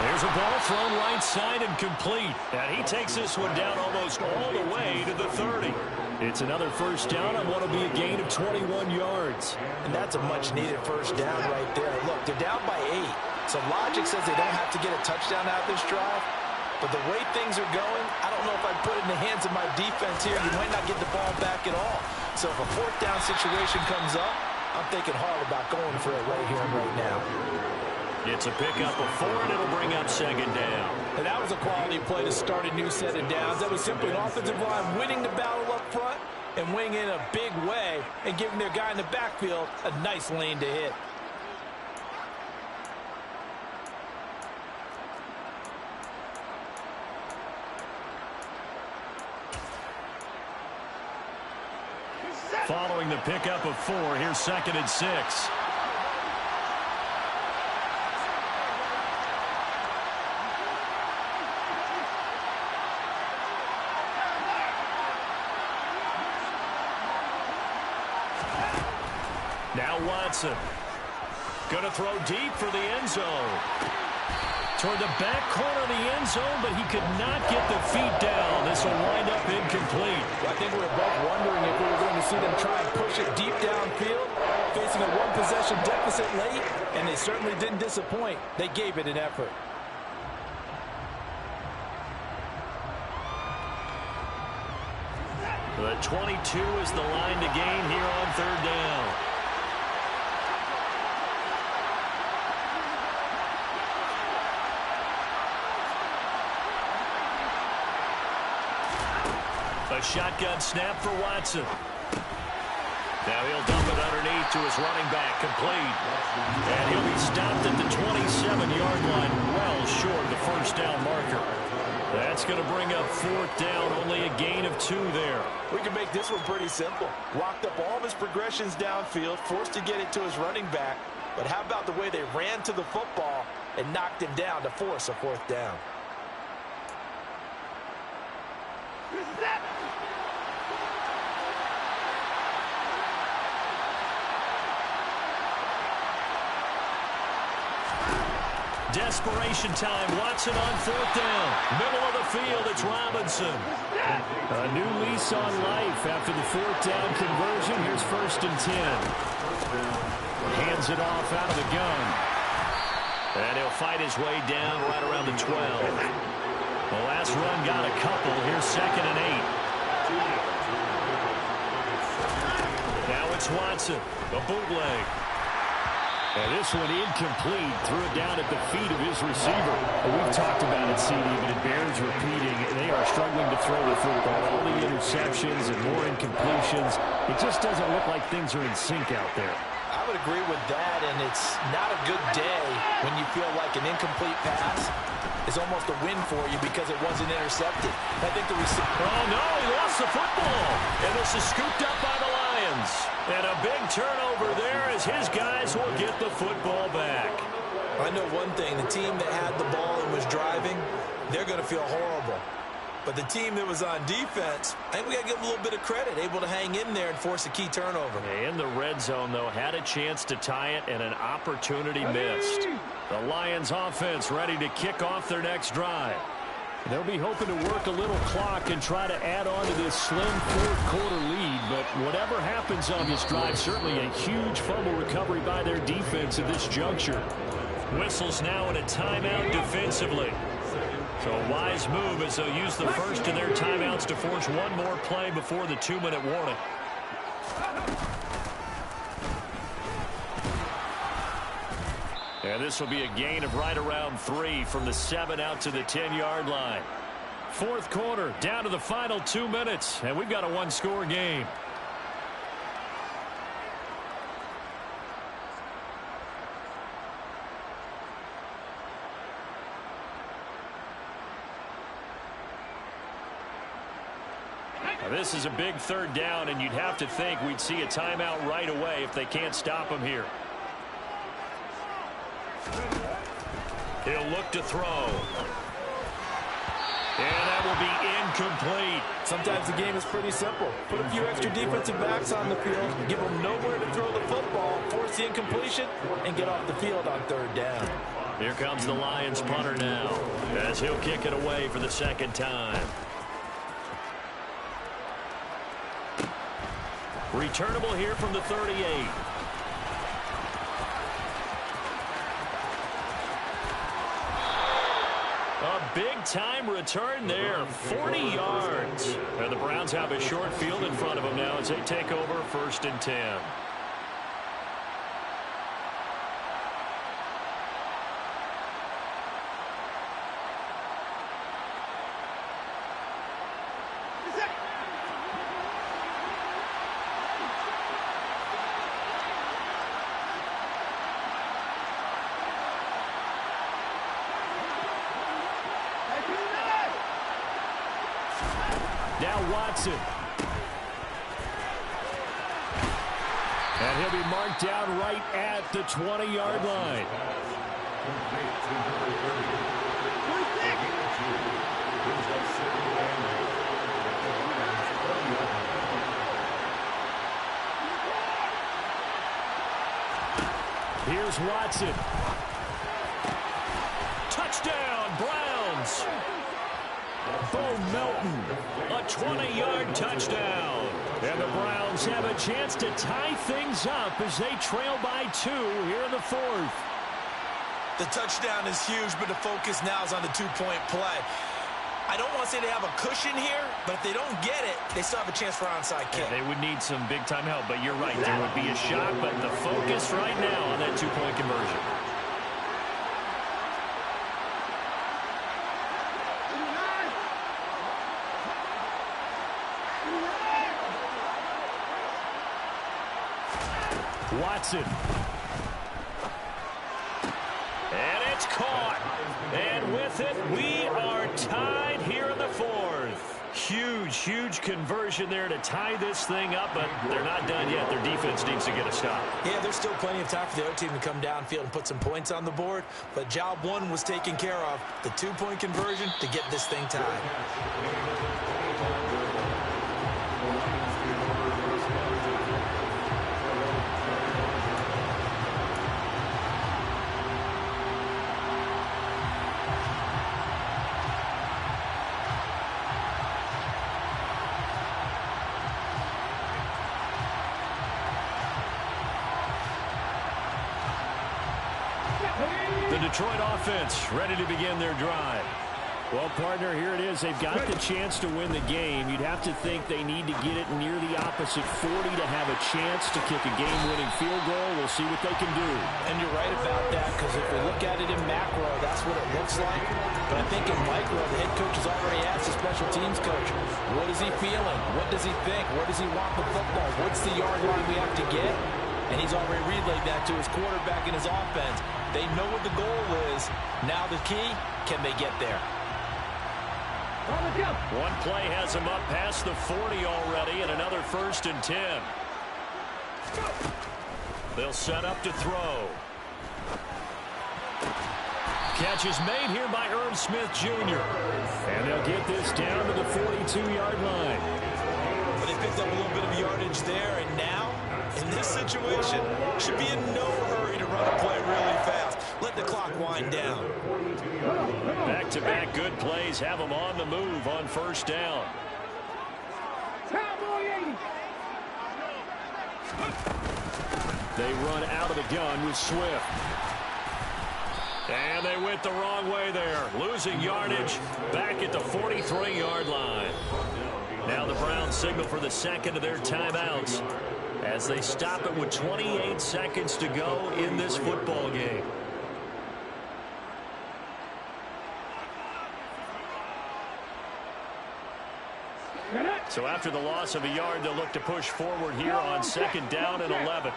There's a ball thrown right side and complete. And he takes this one down almost all the way to the 30. It's another first down on what will be a gain of 21 yards. And that's a much-needed first down right there. Look, they're down by 8. So logic says they don't have to get a touchdown out of this drive. But the way things are going, I don't know if I'd put it in the hands of my defense here. You might not get the ball back at all. So if a fourth down situation comes up, I'm thinking hard about going for it right here and right now. It's a pickup of 4, and it'll bring up second down. And that was a quality play to start a new set of downs. That was simply an offensive line winning the battle up front and winning in a big way and giving their guy in the backfield a nice lane to hit. Following the pickup of 4, here's 2nd and 6. Now Watson. Going to throw deep for the end zone. Toward the back corner of the end zone, but he could not get the feet down. This will wind up incomplete. Well, I think we were both wondering if we were going to see them try and push it deep downfield, facing a one-possession deficit late, and they certainly didn't disappoint. They gave it an effort. The 22 is the line to gain here on 3rd down. A shotgun snap for Watson. Now he'll dump it underneath to his running back, complete. And he'll be stopped at the 27-yard line, well short of the first down marker. That's going to bring up 4th down, only a gain of 2 there. We can make this one pretty simple. Walked up all of his progressions downfield, forced to get it to his running back. But how about the way they ran to the football and knocked him down to force a 4th down? Desperation time. Watson on 4th down. Middle of the field, it's Robinson. A new lease on life after the 4th down conversion. Here's 1st and 10. Hands it off out of the gun. And he'll fight his way down right around the 12. The last run got a couple. Here's 2nd and 8. Now it's Watson. The bootleg. And this one incomplete. Threw it down at the feet of his receiver. We've talked about it, CD, but it bears repeating. They are struggling to throw the football. All the interceptions and more incompletions. It just doesn't look like things are in sync out there. I would agree with that, and it's not a good day when you feel like an incomplete pass is almost a win for you because it wasn't intercepted. I think the receiver... Oh, no, he lost the football. And this is scooped up by the Lions. And a big turnover there as his guys will get the football back. I know one thing. The team that had the ball and was driving, they're going to feel horrible. But the team that was on defense, I think we got to give them a little bit of credit, able to hang in there and force a key turnover. In the red zone, though, had a chance to tie it and an opportunity missed. The Lions offense ready to kick off their next drive. They'll be hoping to work a little clock and try to add on to this slim 4th quarter lead. But whatever happens on this drive, certainly a huge fumble recovery by their defense at this juncture. Whistles now in a timeout defensively. So a wise move as they'll use the first of their timeouts to force one more play before the 2-minute warning. And this will be a gain of right around 3 from the 7 out to the 10-yard line. 4th quarter, down to the final 2 minutes, and we've got a 1-score game. Now, this is a big 3rd down, and you'd have to think we'd see a timeout right away if they can't stop him here. He'll look to throw. And that will be incomplete. Sometimes the game is pretty simple. Put a few extra defensive backs on the field, give them nowhere to throw the football, force the incompletion, and get off the field on 3rd down. Here comes the Lions punter now, as he'll kick it away for the 2nd time. Returnable here from the 38. A big-time return there, 40 yards. And the Browns have a short field in front of them now as they take over 1st and 10. Now Watson. And he'll be marked down right at the 20-yard line. Here's Watson. Touchdown, Browns. Bo Melton, a 20-yard touchdown. And the Browns have a chance to tie things up as they trail by 2 here in the 4th. The touchdown is huge, but the focus now is on the two-point play. I don't want to say they have a cushion here, but if they don't get it, they still have a chance for onside kick. Yeah, they would need some big-time help, but you're right. There would be a shot, but the focus right now on that two-point conversion. Watson. And it's caught. And with it, we are tied here in the 4th. Huge, huge conversion there to tie this thing up, but they're not done yet. Their defense needs to get a stop. Yeah, there's still plenty of time for the other team to come downfield and put some points on the board, but job 1 was taken care of. The two-point conversion to get this thing tied. The Detroit offense ready to begin their drive. Well, partner, here it is. They've got the chance to win the game. You'd have to think they need to get it near the opposite 40 to have a chance to kick a game-winning field goal. We'll see what they can do. And you're right about that, because if we look at it in macro, that's what it looks like. But I think in micro, the head coach has already asked the special teams coach, what is he feeling? What does he think? Where does he want the football? What's the yard line we have to get? And he's already relayed that to his quarterback and his offense. They know what the goal is. Now the key, can they get there? One play has him up past the 40 already, and another 1st and 10. They'll set up to throw. Catch is made here by Irv Smith Jr. And they'll get this down to the 42-yard line. But they picked up a little bit of yardage there, and now, in this situation, should be in no hurry to run a play really fast. Let the clock wind down. Back-to-back good plays have them on the move on 1st down. They run out of the gun with Swift. And they went the wrong way there, losing yardage back at the 43-yard line. Now the Browns signal for the second of their timeouts as they stop it with 28 seconds to go in this football game. So after the loss of a yard, they'll look to push forward here on 2nd down and 11.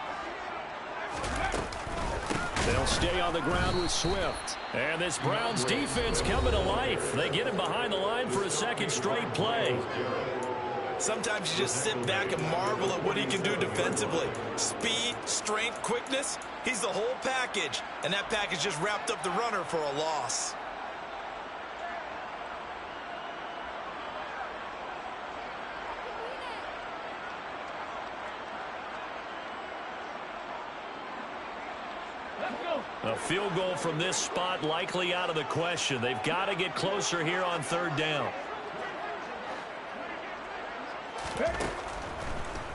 They'll stay on the ground with Swift. And this Browns defense coming to life. They get him behind the line for a second straight play. Sometimes you just sit back and marvel at what he can do defensively. Speed, strength, quickness, he's the whole package. And that package just wrapped up the runner for a loss. A field goal from this spot likely out of the question. They've got to get closer here on 3rd down.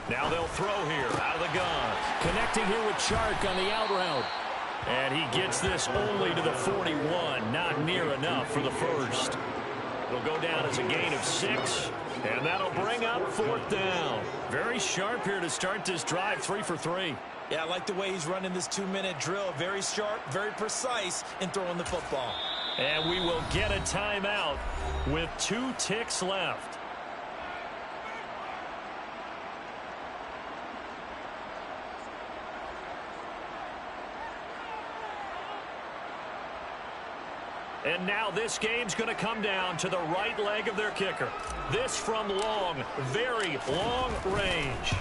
Now they'll throw here out of the gun. Connecting here with Chark on the out route. And he gets this only to the 41. Not near enough for the first. It'll go down as a gain of 6. And that'll bring up 4th down. Very sharp here to start this drive. 3 for 3. Yeah, I like the way he's running this 2-minute drill. Very sharp, very precise in throwing the football. And we will get a timeout with 2 ticks left. And now this game's going to come down to the right leg of their kicker. This from long, very long range.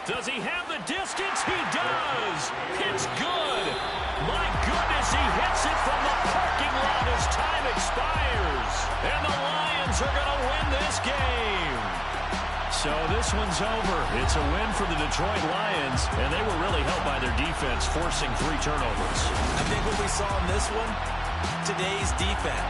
Does he have the distance? He does. It's good. My goodness, he hits it from the parking lot as time expires. And the Lions are going to win this game. So this one's over. It's a win for the Detroit Lions, and they were really helped by their defense, forcing 3 turnovers. I think what we saw in this one, today's defense.